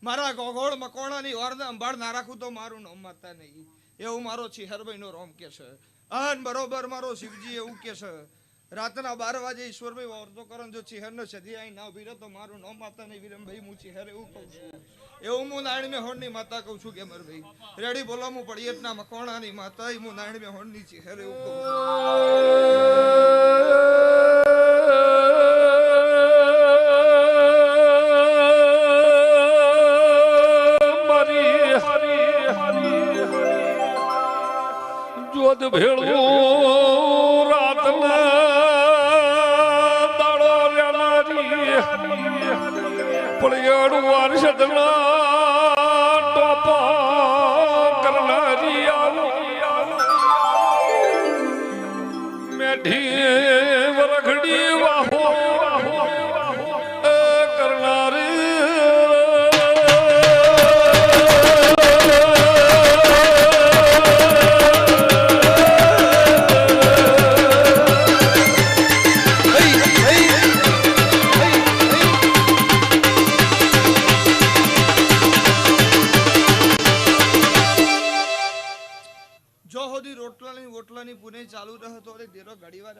મારા ગોગોળ મકોણાની ઓરને અંબાળ ના રાખું તો મારું નામ માતા નહીં. એવું મારો ચિહરભાઈનો રોમ કે છે. અન બરોબર મારો શિવજી એવું કે છે. રાતના 12 વાગે ઈશ્વરભાઈ ઓરતો કરો જો ચિહરનો સદી આઈ ના ઉભી રહે તો મારું નામ માતા નહીં વિરમભાઈ હું ચિહર એવું કહું છું. એવું હું નારાયણ મેહોણની માતા કહું છું કે મરભાઈ રેડી બોલો હું પડિયતના મકોણાની માતા હું નારાયણ મેહોણની ચિહર એવું કહું છું. જોત ભેળું રાતના દાડો રેલારી પળિયાડું વારસદના ટોપા કરનારી મેઠી વરખડી વાહો કરનારી જો હોદી રોટલાની વોટલાની પુને ચાલુ રહે તો ડેરો ઘડીવાર